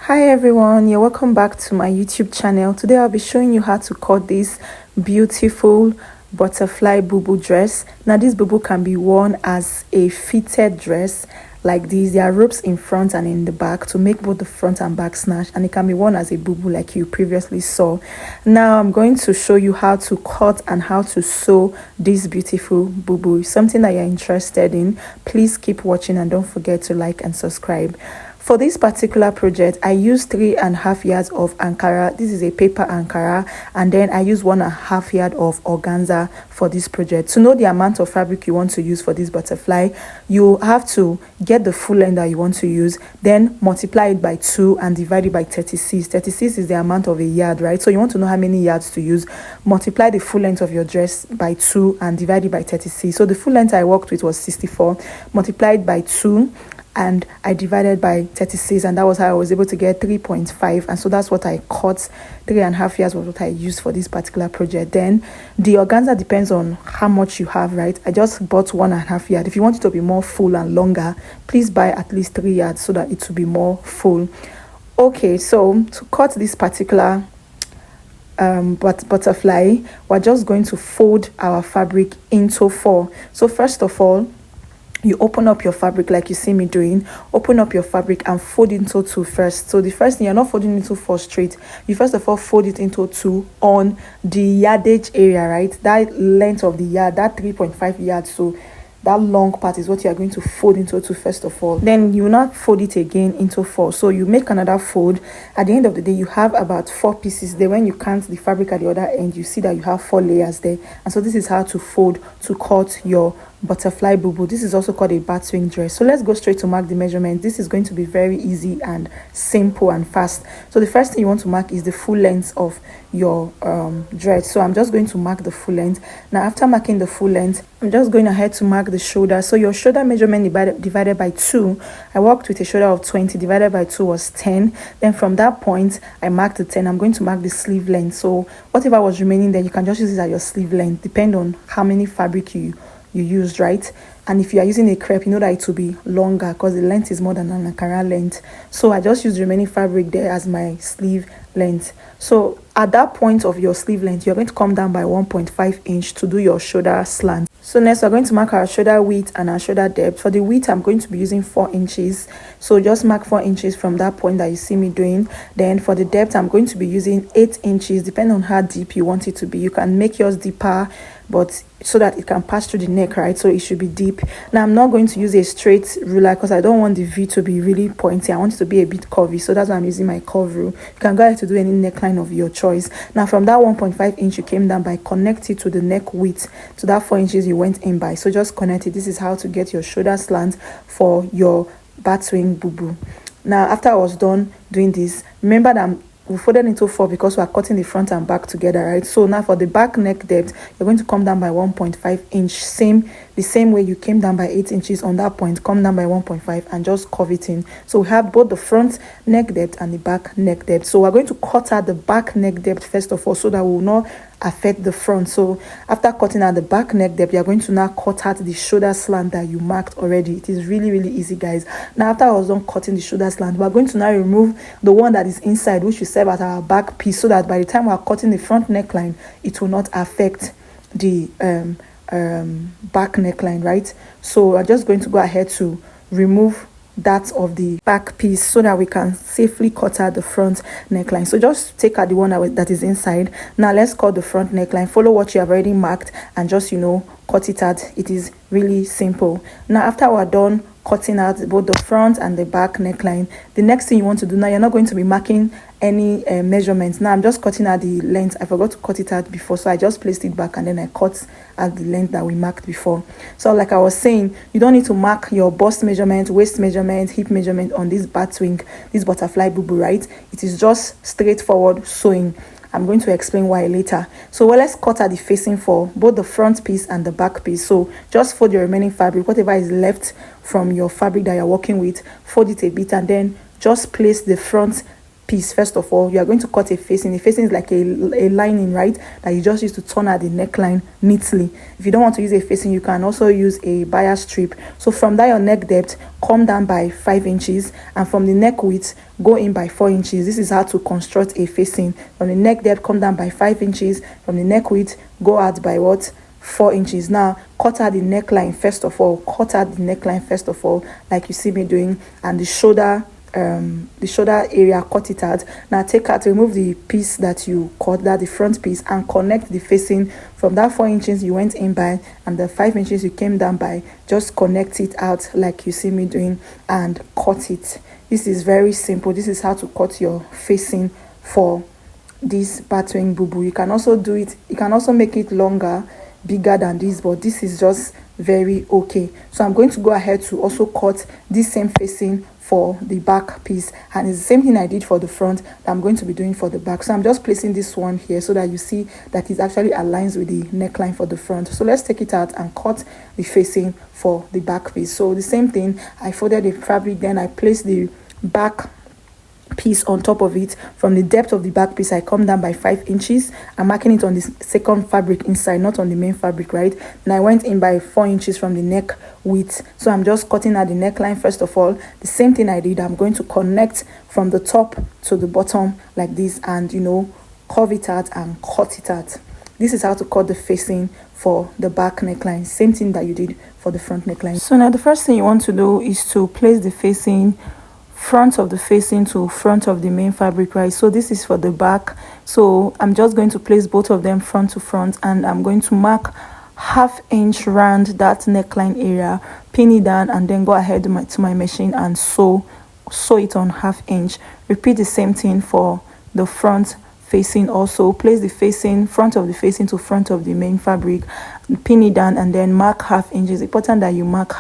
Hi everyone, you're welcome back to my YouTube channel. Today I'll be showing you how to cut this beautiful butterfly bubu dress. Now this bubu can be worn as a fitted dress like this. There are ropes in front and in the back to make both the front and back snatch, and it can be worn as a bubu like you previously saw. Now I'm going to show you how to cut and how to sew this beautiful bubu. If something that you're interested in, please keep watching and don't forget to like and subscribe. For this particular project, I used 3.5 yards of Ankara. This is a paper Ankara, and then I use 1.5 yard of organza for this project. To know the amount of fabric you want to use for this butterfly, you have to get the full length that you want to use, then multiply it by 2 and divide it by 36. 36 is the amount of a yard, right? So you want to know how many yards to use. Multiply the full length of your dress by 2 and divide it by 36. So the full length I worked with was 64. Multiplied by 2 and I divided by 36, and that was how I was able to get 3.5. And so that's what I cut. 3.5 yards was what I used for this particular project. Then the organza depends on how much you have, right? I just bought 1.5 yard. If you want it to be more full and longer, please buy at least 3 yards so that it will be more full. Okay, so to cut this particular butterfly, we're just going to fold our fabric into 4. So first of all, you open up your fabric like you see me doing. Open up your fabric and fold into 2 first. So the first thing, you're not folding into 4 straight. You first of all fold it into 2 on the yardage area, right? That length of the yard, that 3.5 yards. So that long part is what you are going to fold into 2 first of all. Then you will not fold it again into 4. So you make another fold. At the end of the day, you have about 4 pieces there. When you count the fabric at the other end, you see that you have 4 layers there. And so this is how to fold to cut your butterfly bubu. This is also called a bat swing dress. So let's go straight to mark the measurement. This is going to be very easy and simple and fast. So the first thing you want to mark is the full length of your dress. So I'm just going to mark the full length. Now after marking the full length, I'm just going ahead to mark the shoulder. So your shoulder measurement divided by 2, I worked with a shoulder of 20, divided by 2 was 10. Then from that point, I marked the 10. I'm going to mark the sleeve length. So whatever was remaining there, you can just use it as your sleeve length, depend on how many fabric you used, right? And if you are using a crepe, you know that it will be longer because the length is more than an Ankara length. So I just use remaining fabric there as my sleeve length. So at that point of your sleeve length, you're going to come down by 1.5 inch to do your shoulder slant. So next we're going to mark our shoulder width and our shoulder depth. For the width, I'm going to be using 4 inches. So just mark 4 inches from that point that you see me doing. Then for the depth, I'm going to be using 8 inches, depending on how deep you want it to be. You can make yours deeper, but so that it can pass through the neck, right? So it should be deep. Now I'm not going to use a straight ruler because I don't want the V to be really pointy. I want it to be a bit curvy, so that's why I'm using my curve rule. You can go ahead to do any neckline of your choice. Now from that 1.5 inch you came down by, connect it to the neck width, to that 4 inches you went in by. So just connect it. This is how to get your shoulder slant for your bat swing bubu. Now after I was done doing this, remember that we folded into 4 because we are cutting the front and back together, right? So now for the back neck depth, you're going to come down by 1.5 inch, the same way you came down by 8 inches on that point. Come down by 1.5 and just curve it in. So we have both the front neck depth and the back neck depth. So we're going to cut out the back neck depth first of all, so that we will not affect the front. So after cutting out the back neck depth, you're going to now cut out the shoulder slant that you marked already. It is really easy, guys. Now after I was done cutting the shoulder slant, we're going to now remove the one that is inside, which will serve as our back piece, so that by the time we're cutting the front neckline, it will not affect the back neckline, right? So we're just going to go ahead to remove that of the back piece so that we can safely cut out the front neckline. So just take out the one that is inside. Now let's cut the front neckline. Follow what you have already marked and just cut it out. It is really simple. Now after we're done cutting out both the front and the back neckline, the next thing you want to do, now you're not going to be marking any measurements. Now I'm just cutting out the length. I forgot to cut it out before, so I just placed it back and then I cut at the length that we marked before. So like I was saying, you don't need to mark your bust measurement, waist measurement, hip measurement on this bat swing, this butterfly bubu, right? It is just straightforward sewing. I'm going to explain why later. So let's cut out the facing for both the front piece and the back piece. So just fold your remaining fabric, whatever is left from your fabric that you're working with, fold it a bit and then just place the front piece. First of all, you are going to cut a facing. The facing is like a lining, right, that you just use to turn out the neckline neatly. If you don't want to use a facing, you can also use a bias strip. So from that, your neck depth, come down by 5 inches, and from the neck width, go in by 4 inches. This is how to construct a facing. From the neck depth, come down by 5 inches. From the neck width, go out by what? 4 inches. Now cut out the neckline first of all. Like you see me doing, and the shoulder area, cut it out. Now remove the piece that you cut, that the front piece, and connect the facing from that 4 inches you went in by and the 5 inches you came down by. Just connect it out like you see me doing and cut it. This is very simple. This is how to cut your facing for this batwing bubu. You can also do it, you can also make it longer, bigger than this, but this is just very okay. So I'm going to go ahead to also cut this same facing for the back piece, and it's the same thing I did for the front that I'm going to be doing for the back. So I'm just placing this one here so that you see that it actually aligns with the neckline for the front. So let's take it out and cut the facing for the back piece. So the same thing, I folded the fabric, then I placed the back piece on top of it. From the depth of the back piece, I come down by 5 inches. I'm marking it on the second fabric inside, not on the main fabric, right? And I went in by 4 inches from the neck width. So I'm just cutting out the neckline first of all. The same thing I did, I'm going to connect from the top to the bottom like this, and curve it out and cut it out. This is how to cut the facing for the back neckline. Same thing that you did for the front neckline. So now the first thing you want to do is to place the facing, front of the facing to front of the main fabric, right? So this is for the back. So I'm just going to place both of them front to front, and I'm going to mark ½ inch round that neckline area, pin it down, and then go ahead to my machine and sew it on ½ inch. Repeat the same thing for the front facing. Also place the facing, front of the facing to front of the main fabric, pin it down, and then mark ½ inch. It's important that you mark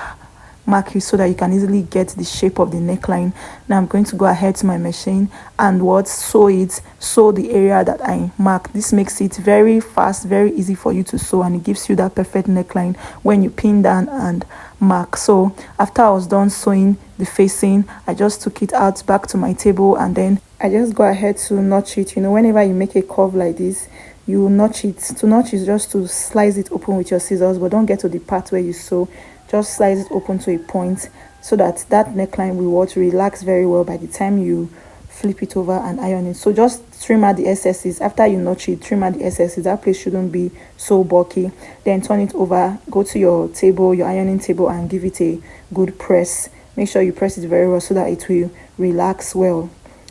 it so that you can easily get the shape of the neckline. Now I'm going to go ahead to my machine and sew the area that I marked. This makes it very fast, very easy for you to sew, and it gives you that perfect neckline when you pin down and mark. So after I was done sewing the facing, I just took it out back to my table, and then I just go ahead to notch it. Whenever you make a curve like this, you notch it. To notch is just to slice it open with your scissors, but don't get to the part where you sew. Just slice it open to a point so that neckline will relax very well by the time you flip it over and iron it. So just trim out the excesses. After you notch it, trim out the excesses. That place shouldn't be so bulky. Then turn it over, go to your table, your ironing table, and give it a good press. Make sure you press it very well so that it will relax well.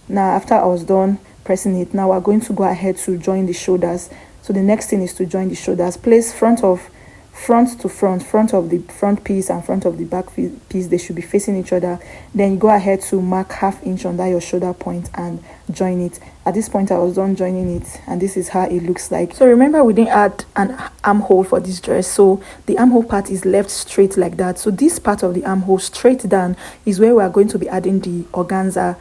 Now after I was done pressing it, now we're going to go ahead to join the shoulders. So the next thing is to join the shoulders. Place front to front of the front piece and front of the back piece. They should be facing each other. Then you go ahead to mark ½ inch under your shoulder point and join it. At this point I was done joining it, and this is how it looks like. So remember, we didn't add an armhole for this dress, so the armhole part is left straight like that. So this part of the armhole straight down is where we are going to be adding the organza.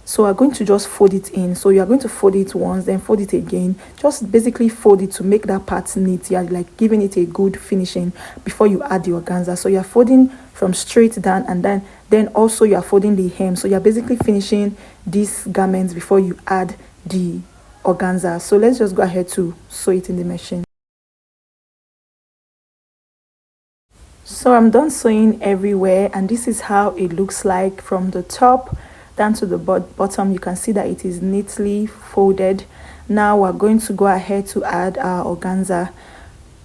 So we're going to just fold it in. So you are going to fold it once, then fold it again. Just basically fold it to make that part neat. You are like giving it a good finishing before you add the organza. So you're folding from straight down, and then also you are folding the hem. So you're basically finishing these garments before you add the organza. So let's just go ahead to sew it in the machine. So I'm done sewing everywhere, and this is how it looks like from the top down to the bottom. You can see that it is neatly folded. Now we're going to go ahead to add our organza.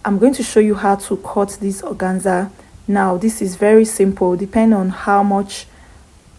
I'm going to show you how to cut this organza. Now this is very simple, depending on how much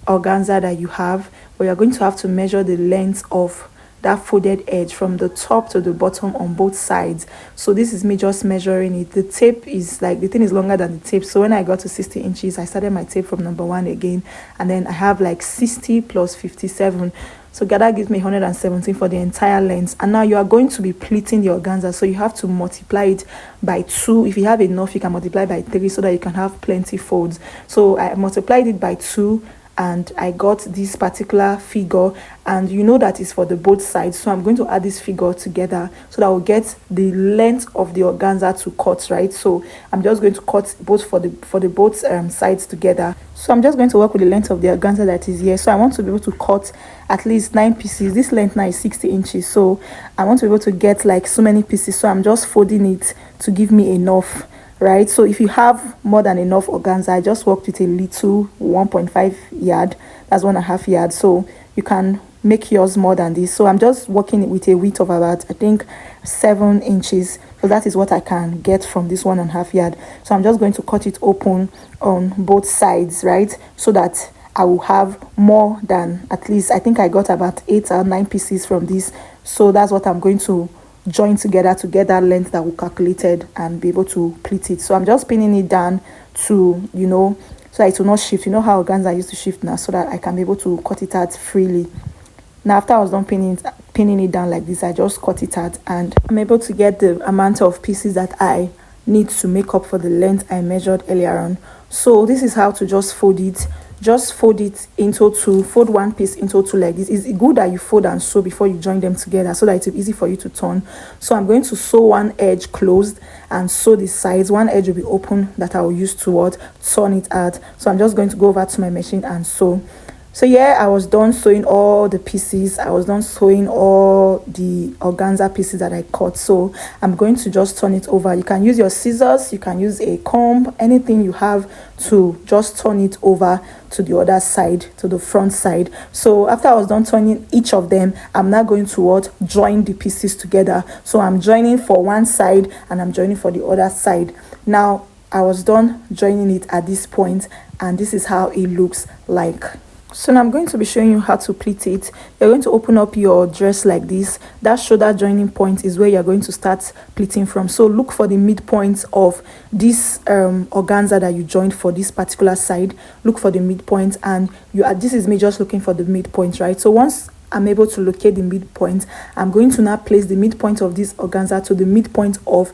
organza that you have, but you're going to have to measure the length of that folded edge from the top to the bottom on both sides. So this is me just measuring it. The tape is like, the thing is longer than the tape. So when I got to 60 inches, I started my tape from number 1 again, and then I have like 60 plus 57. So that gives me 117 for the entire length. And now you are going to be pleating the organza, so you have to multiply it by 2. If you have enough, you can multiply by 3 so that you can have plenty folds. So I multiplied it by 2, and I got this particular figure, and you know that is for the both sides. So I'm going to add this figure together so that I will get the length of the organza to cut, right? So I'm just going to cut both for the both sides together. So I'm just going to work with the length of the organza that is here. So I want to be able to cut at least 9 pieces. This length now is 60 inches, so I want to be able to get like so many pieces. So I'm just folding it to give me enough, right? So if you have more than enough organza, I just worked with a little 1.5 yard, that's 1.5 yard, so you can make yours more than this. So I'm just working with a width of about, I think, 7 inches. So that is what I can get from this 1.5 yard. So I'm just going to cut it open on both sides, right? So that I will have more than, at least I think I got about 8 or 9 pieces from this. So that's what I'm going to join together to get that length that we calculated and be able to pleat it. So I'm just pinning it down to, you know, so that it will not shift. You know how organza used to shift now, so that I can be able to cut it out freely. Now after I was done pinning it down like this, I just cut it out, and I'm able to get the amount of pieces that I need to make up for the length I measured earlier on. So this is how to just fold it. Just fold it into two, fold one piece into two like this. It's good that you fold and sew before you join them together, so that it's easy for you to turn. So I'm going to sew one edge closed and sew the sides. One edge will be open that I will use to what, turn it out. So I'm just going to go over to my machine and sew. So yeah, I was done sewing all the pieces. I was done sewing all the organza pieces that I cut. So I'm going to just turn it over. You can use your scissors, you can use a comb, anything you have to just turn it over to the other side, to the front side. So after I was done turning each of them, I'm now going to what, join the pieces together. So I'm joining for one side and I'm joining for the other side. Now I was done joining it at this point, and this is how it looks like. So now I'm going to be showing you how to pleat it. You're going to open up your dress like this. That shoulder joining point is where you're going to start pleating from. So look for the midpoint of this organza that you joined for this particular side. Look for the midpoint, and this is me just looking for the midpoint, right? So once I'm able to locate the midpoint, I'm going to now place the midpoint of this organza to the midpoint of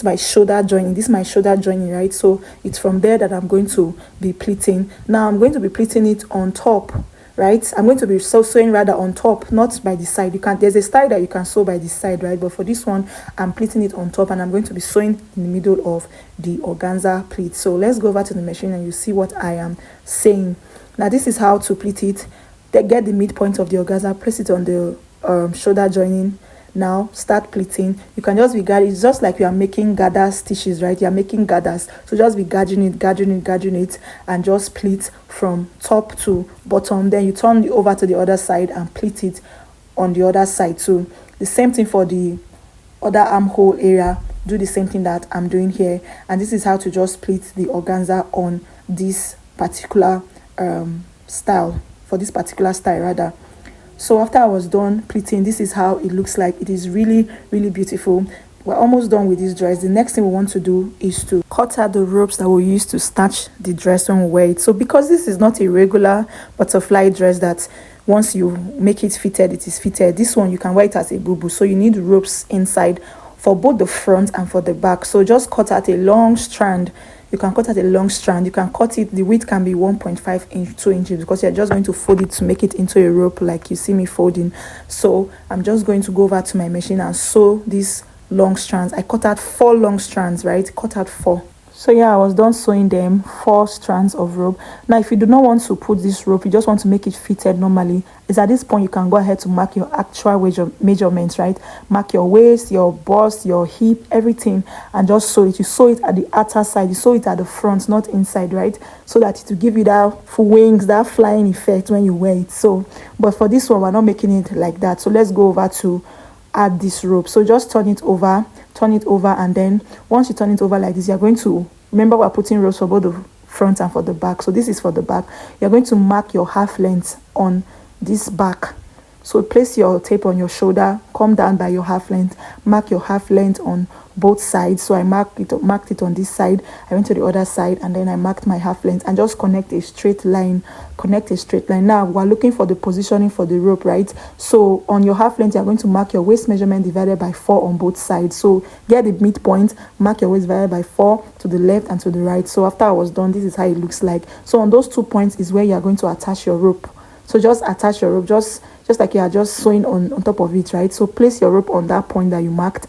my shoulder joining, right? So it's from there that I'm going to be pleating. Now I'm going to be pleating it on top, right? I'm going to be sewing rather on top, not by the side. There's a style that you can sew by the side, right? But for this one, I'm pleating it on top, and I'm going to be sewing in the middle of the organza pleat. So let's go over to the machine and you see what I am saying. Now this is how to pleat it. Get the midpoint of the organza, place it on the shoulder joining. Now start pleating. You can just be gathering. It's just like you are making gather stitches, right? You are making gathers, so just be gathering it, and just pleat from top to bottom. Then you turn it over to the other side and pleat it on the other side too. The same thing for the other armhole area. Do the same thing that I'm doing here, and this is how to just pleat the organza on this particular style. For this particular style rather. So after I was done pleating, this is how it looks like. It is really beautiful. We're almost done with this dress. The next thing we want to do is to cut out the ropes that we use to starch the dress when we wear it. So because this is not a regular butterfly dress that once you make it fitted, it is fitted, this one you can wear it as a bubu. So you need ropes inside for both the front and for the back. So just cut out a long strand. You can cut out a long strand. You can cut it, the width can be 1.5 inch, 2 inches, because you're just going to fold it to make it into a rope like you see me folding. So I'm just going to go over to my machine and sew these long strands. I cut out 4 long strands, right? Cut out 4. So yeah, I was done sewing them, 4 strands of rope. Now if you do not want to put this rope, you just want to make it fitted normally, is at this point you can go ahead to mark your actual measurements, right? Mark your waist, your bust, your hip, everything, and just sew it. You sew it at the outer side, you sew it at the front, not inside, right? So that it will give you that wings, that flying effect when you wear it. So but for this one, we're not making it like that. So let's go over to add this rope. So just turn it over, and then once you turn it over like this, you're going to remember we're putting ropes for both the front and for the back. So this is for the back. You're going to mark your half length on this back, So place your tape on your shoulder, come down by your half length, mark your half length on both sides. So I marked it on this side, I went to the other side, and then I marked my half length, and just connect a straight line. Now we're looking for the positioning for the rope, right? So on your half length, you're going to mark your waist measurement divided by 4 on both sides. So get the midpoint, mark your waist divided by 4 to the left and to the right. So after I was done, this is how it looks like. So on those 2 points is where you're going to attach your rope. So just attach your rope, just like you are just sewing on top of it, right? So place your rope on that point that you marked.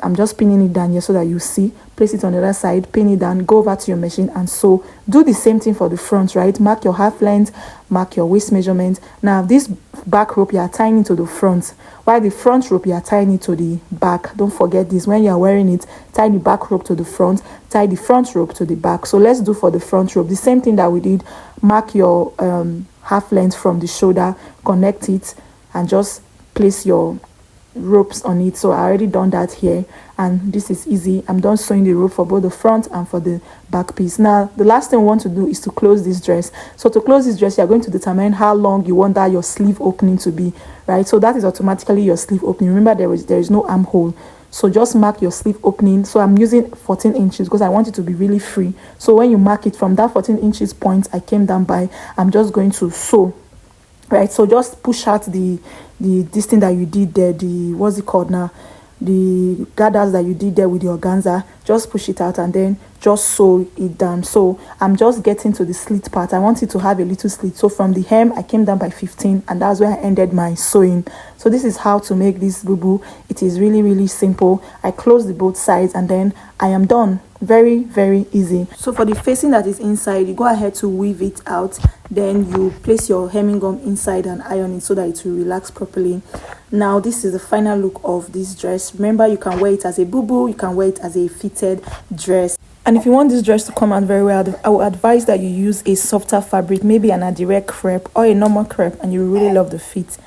I'm just pinning it down here so that you see. Place it on the other side, pin it down, go over to your machine and sew. Do the same thing for the front, right? Mark your half length, mark your waist measurement. Now this back rope, you are tying it to the front, while the front rope, you are tying it to the back. Don't forget this. When you are wearing it, tie the back rope to the front, tie the front rope to the back. So let's do for the front rope the same thing that we did. Mark your half length from the shoulder, connect it, and just place your ropes on it. So I already done that here, and this is easy. I'm done sewing the rope for both the front and for the back piece. Now the last thing we want to do is to close this dress. So to close this dress, you're going to determine how long you want that your sleeve opening to be, right? So that is automatically your sleeve opening. Remember, there is no armhole, so just mark your sleeve opening. So I'm using 14 inches because I want it to be really free. So when you mark it from that 14 inches point I came down by, I'm just going to sew, right? So just push out this thing that you did there, the what's it called now, the gathers that you did there with the organza. Just push it out and then just sew it down. So I'm just getting to the slit part. I want it to have a little slit. So from the hem I came down by 15, and that's where I ended my sewing. So this is how to make this bubu. It is really simple. I close the both sides and then I am done. Very easy. So for the facing that is inside, you go ahead to weave it out, then you place your hemming gum inside and iron it so that it will relax properly. Now this is the final look of this dress. Remember, you can wear it as a bubu, you can wear it as a fitted dress. And if you want this dress to come out very well, I would advise that you use a softer fabric, maybe an direct crepe or a normal crepe, and you will really love the fit.